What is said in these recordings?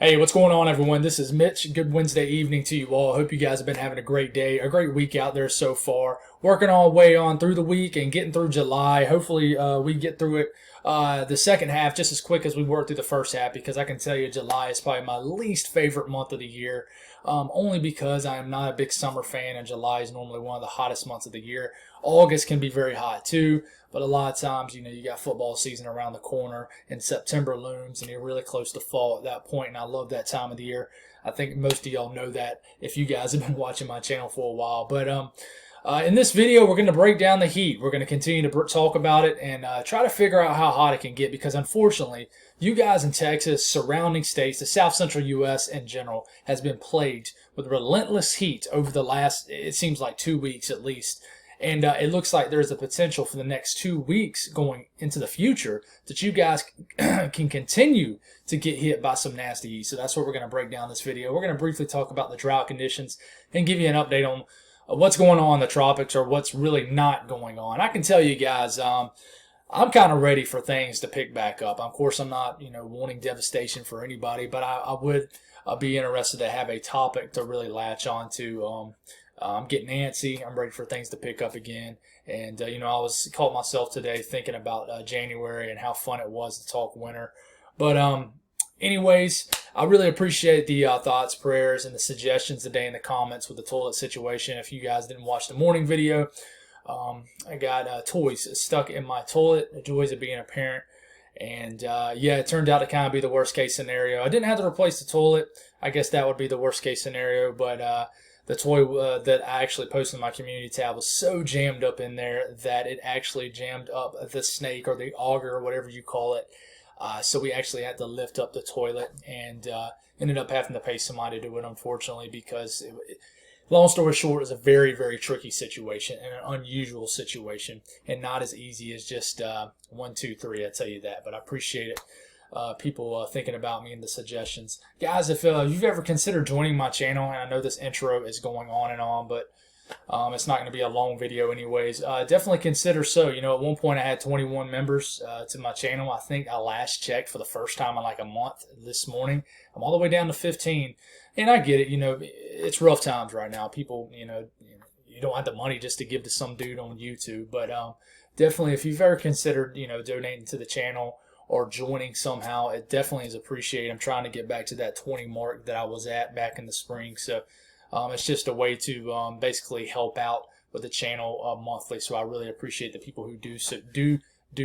Hey, what's going on, everyone? This is Mitch. Good Wednesday evening to you all. Hope you guys have been having a great day, a great week out there so far. Working our way on through the week and getting through July. Hopefully, we get through it the second half just as quick as we worked through the first half, because I can tell you July is probably my least favorite month of the year, only because I am not a big summer fan, and July is normally one of the hottest months of the year. August can be very hot too, but a lot of times, you got football season around the corner and September looms and you're really close to fall at that point, and I love that time of the year. I think most of y'all know that if you guys have been watching my channel for a while. But in this video, we're going to break down the heat. We're going to continue to talk about it and try to figure out how hot it can get, because unfortunately, you guys in Texas, surrounding states, the South Central U.S. in general, has been plagued with relentless heat over the last, it seems like 2 weeks at least. And it looks like there's a potential for the next 2 weeks going into the future that you guys can continue to get hit by some nasty heat. So that's what we're going to break down this video. We're going to briefly talk about the drought conditions and give you an update on what's going on in the tropics, or what's really not going on. I can tell you guys, I'm kind of ready for things to pick back up. Of course, I'm not, wanting devastation for anybody, but I would be interested to have a topic to really latch on to. I'm getting antsy. I'm ready for things to pick up again. And, I caught myself today thinking about January and how fun it was to talk winter. But anyways, I really appreciate the thoughts, prayers, and the suggestions today in the comments with the toilet situation. If you guys didn't watch the morning video, I got toys stuck in my toilet, the joys of being a parent. And yeah, it turned out to kind of be the worst case scenario. I didn't have to replace the toilet. I guess that would be the worst case scenario, but the toy that I actually posted in my community tab was so jammed up in there that it actually jammed up the snake, or the auger, or whatever you call it. So we actually had to lift up the toilet, and ended up having to pay somebody to do it, unfortunately, because long story short, it's a very, very tricky situation and an unusual situation, and not as easy as just 1, 2, 3. I tell you that, but I appreciate it. People thinking about me and the suggestions. Guys, if you've ever considered joining my channel, and I know this intro is going on and on, but it's not going to be a long video anyways, definitely consider so. At one point I had 21 members to my channel. I think I last checked for the first time in like a month this morning. I'm all the way down to 15, and I get it. It's rough times right now. People, you don't have the money just to give to some dude on YouTube, but definitely if you've ever considered, donating to the channel or joining somehow, it definitely is appreciated. I'm trying to get back to that 20 mark that I was at back in the spring. So it's just a way to basically help out with the channel monthly. So I really appreciate the people who do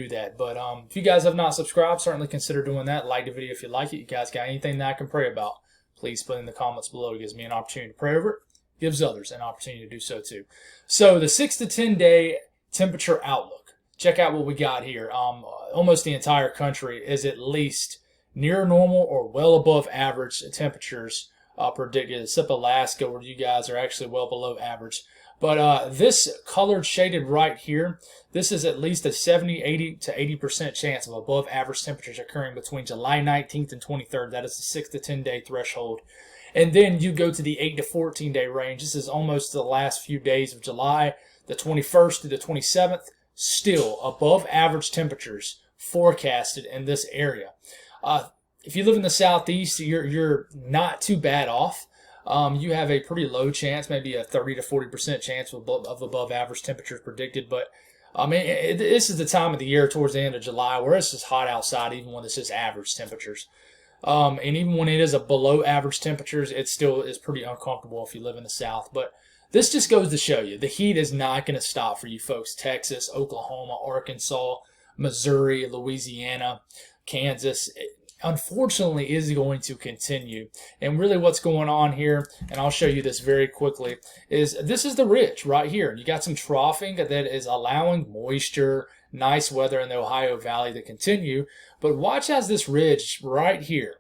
that. But if you guys have not subscribed, certainly consider doing that. Like the video if you like it. You guys got anything that I can pray about, please put in the comments below. It gives me an opportunity to pray over it. Gives others an opportunity to do so too. So the 6 to 10 day temperature outlook. Check out what we got here. Almost the entire country is at least near normal or well above average temperatures predicted, except Alaska, where you guys are actually well below average. But this colored shaded right here, this is at least a 70, 80 to 80% chance of above average temperatures occurring between July 19th and 23rd. That is the 6 to 10 day threshold. And then you go to the 8 to 14 day range. This is almost the last few days of July, the 21st to the 27th. Still above average temperatures forecasted in this area. If you live in the southeast, you're not too bad off. You have a pretty low chance, maybe a 30 to 40% chance of above average temperatures predicted. But I mean, this is the time of the year towards the end of July where it's just hot outside, even when this is average temperatures. And even when it is a below average temperatures, it still is pretty uncomfortable if you live in the south. But this just goes to show you the heat is not going to stop for you folks. Texas, Oklahoma, Arkansas, Missouri, Louisiana, Kansas, unfortunately is going to continue. And really what's going on here, and I'll show you this very quickly, is this is the ridge right here. You got some troughing that is allowing moisture, nice weather in the Ohio Valley to continue. But watch as this ridge right here,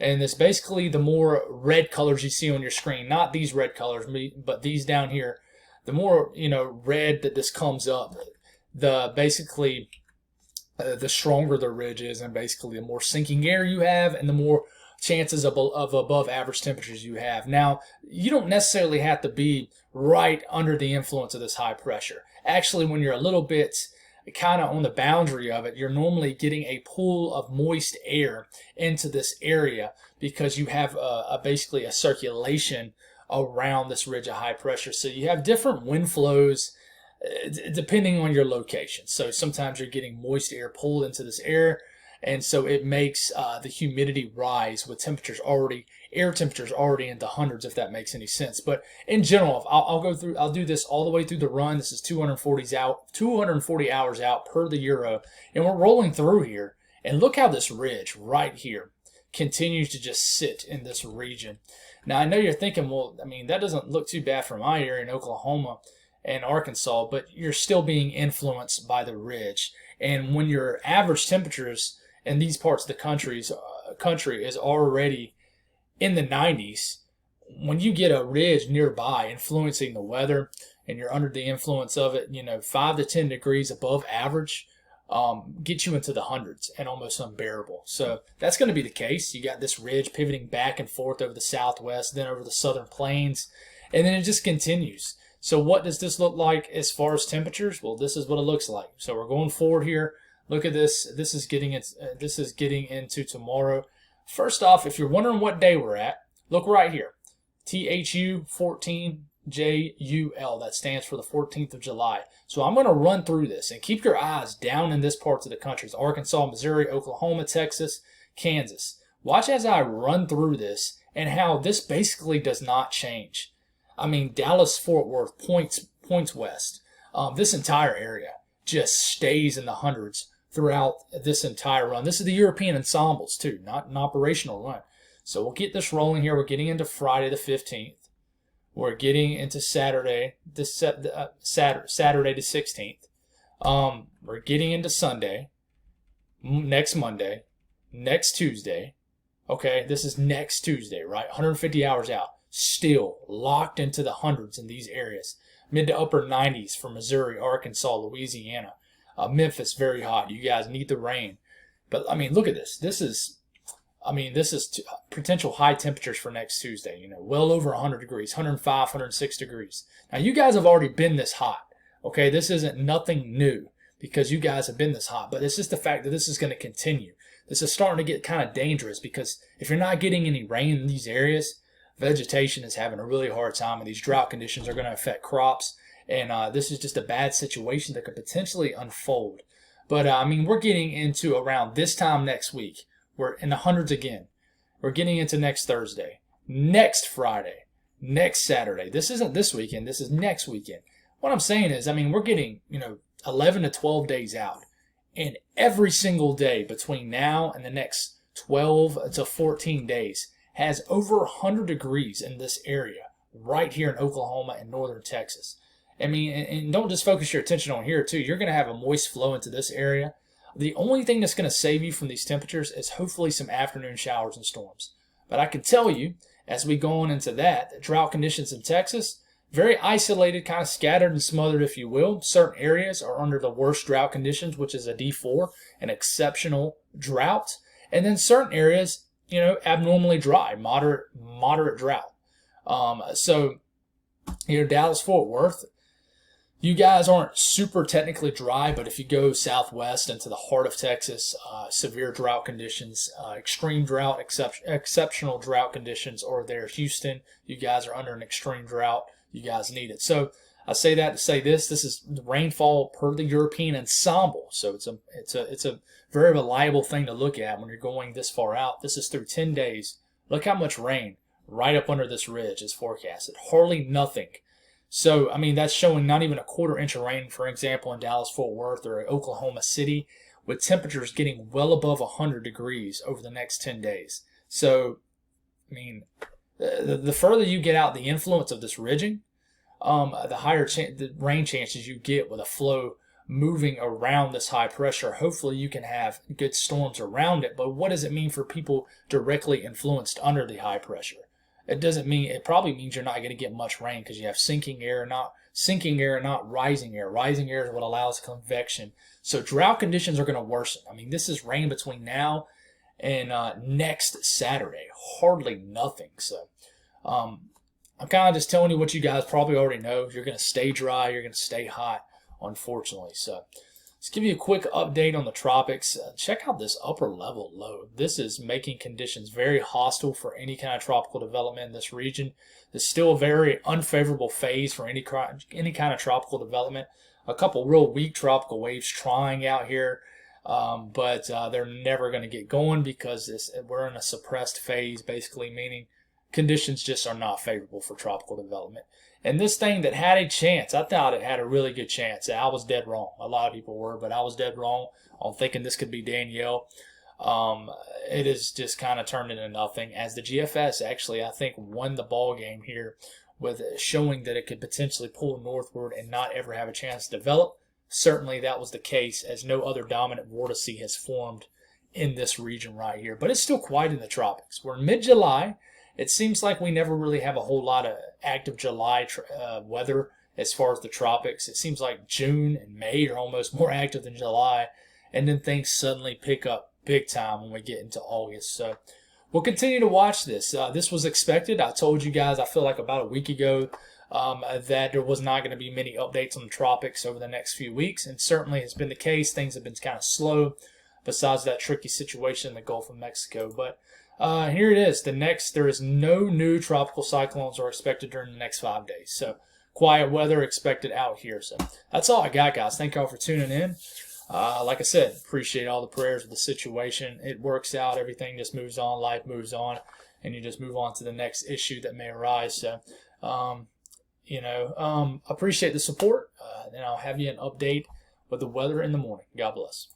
and it's basically the more red colors you see on your screen, not these red colors, but these down here. The more, red that this comes up, the stronger the ridge is, and basically the more sinking air you have and the more chances of above average temperatures you have. Now, you don't necessarily have to be right under the influence of this high pressure. Actually, when you're a little bit kind of on the boundary of it, you're normally getting a pool of moist air into this area because you have basically a circulation around this ridge of high pressure. So you have different wind flows depending on your location. So sometimes you're getting moist air pulled into this air, and so it makes the humidity rise with air temperatures already in the hundreds, if that makes any sense. But in general, I'll do this all the way through the run. This is 240 hours out per the Euro, and we're rolling through here. And look how this ridge right here continues to just sit in this region. Now, I know you're thinking, well, I mean, that doesn't look too bad for my area in Oklahoma and Arkansas, but you're still being influenced by the ridge. And when your average temperatures in these parts of the country is already in the 90s, when you get a ridge nearby influencing the weather and you're under the influence of it, 5 to 10 degrees above average, get you into the hundreds and almost unbearable. So that's going to be the case. You got this ridge pivoting back and forth over the southwest, then over the southern plains, and then it just continues. So what does this look like as far as temperatures? Well, this is what it looks like. So we're going forward here. Look at this. This is getting into tomorrow. First off, if you're wondering what day we're at, look right here. THU 14JUL. That stands for the 14th of July. So I'm going to run through this, and keep your eyes down in this parts of the country. It's Arkansas, Missouri, Oklahoma, Texas, Kansas. Watch as I run through this and how this basically does not change. I mean, Dallas, Fort Worth, points west. This entire area just stays in the hundreds throughout this entire run. This is the European ensembles too, not an operational run. So we'll get this rolling here. We're getting into Friday the 15th. We're getting into Saturday the 16th. We're getting into Sunday, next Monday, next Tuesday. Okay, this is next Tuesday, right? 150 hours out. Still locked into the hundreds in these areas. Mid to upper 90s for Missouri, Arkansas, Louisiana. Memphis, very hot. You guys need the rain. But, I mean, look at this. This is potential high temperatures for next Tuesday. Well over 100 degrees, 105, 106 degrees. Now, you guys have already been this hot. Okay, this isn't nothing new because you guys have been this hot. But it's just the fact that this is going to continue. This is starting to get kind of dangerous because if you're not getting any rain in these areas, vegetation is having a really hard time, and these drought conditions are going to affect crops. And this is just a bad situation that could potentially unfold. But, I mean, we're getting into around this time next week. We're in the hundreds again. We're getting into next Thursday, next Friday, next Saturday. This isn't this weekend. This is next weekend. What I'm saying is, I mean, we're getting, 11 to 12 days out. And every single day between now and the next 12 to 14 days has over 100 degrees in this area right here in Oklahoma and northern Texas. I mean, and don't just focus your attention on here, too. You're going to have a moist flow into this area. The only thing that's going to save you from these temperatures is hopefully some afternoon showers and storms. But I can tell you, as we go on into that drought conditions in Texas, very isolated, kind of scattered and smothered, if you will. Certain areas are under the worst drought conditions, which is a D4, an exceptional drought. And then certain areas, abnormally dry, moderate drought. So, Dallas, Fort Worth, you guys aren't super technically dry, but if you go southwest into the heart of Texas, severe drought conditions, extreme drought, exceptional drought conditions are there. Houston, you guys are under an extreme drought. You guys need it. So I say that to say this. This is the rainfall per the European ensemble. So it's a very reliable thing to look at when you're going this far out. This is through 10 days. Look how much rain right up under this ridge is forecasted. Hardly nothing. So, I mean, that's showing not even a quarter inch of rain, for example, in Dallas, Fort Worth, or Oklahoma City, with temperatures getting well above 100 degrees over the next 10 days. So, I mean, the further you get out the influence of this ridging, the higher the rain chances you get with a flow moving around this high pressure. Hopefully you can have good storms around it, but what does it mean for people directly influenced under the high pressure? It probably means you're not going to get much rain because you have sinking air, not rising air. Rising air is what allows convection. So drought conditions are going to worsen. I mean, this is rain between now and next Saturday. Hardly nothing. So I'm kind of just telling you what you guys probably already know. You're going to stay dry. You're going to stay hot, unfortunately. So Let's give you a quick update on the tropics. Check out this upper level low. This is making conditions very hostile for any kind of tropical development in this region. It's still a very unfavorable phase for any kind of tropical development. A couple real weak tropical waves trying out here, but they're never going to get going because we're in a suppressed phase, basically meaning conditions just are not favorable for tropical development. And this thing that had a chance, I thought it had a really good chance. I was dead wrong. A lot of people were, but I was dead wrong on thinking this could be Danielle. It has just kind of turned into nothing, as the GFS actually, I think, won the ball game here with showing that it could potentially pull northward and not ever have a chance to develop. Certainly that was the case, as no other dominant vortex has formed in this region right here. But it's still quiet in the tropics. We're in mid-July. It seems like we never really have a whole lot of active July weather as far as the tropics. It seems like June and May are almost more active than July, and then things suddenly pick up big time when we get into August. So we'll continue to watch this. This was expected. I told you guys, I feel like about a week ago, that there was not going to be many updates on the tropics over the next few weeks, and certainly has been the case. Things have been kind of slow besides that tricky situation in the Gulf of Mexico. But here it is. There is no new tropical cyclones are expected during the next 5 days. So quiet weather expected out here. So that's all I got, guys. Thank y'all for tuning in. Like I said, appreciate all the prayers of the situation. It works out. Everything just moves on. Life moves on. And you just move on to the next issue that may arise. So, appreciate the support. And I'll have you an update with the weather in the morning. God bless.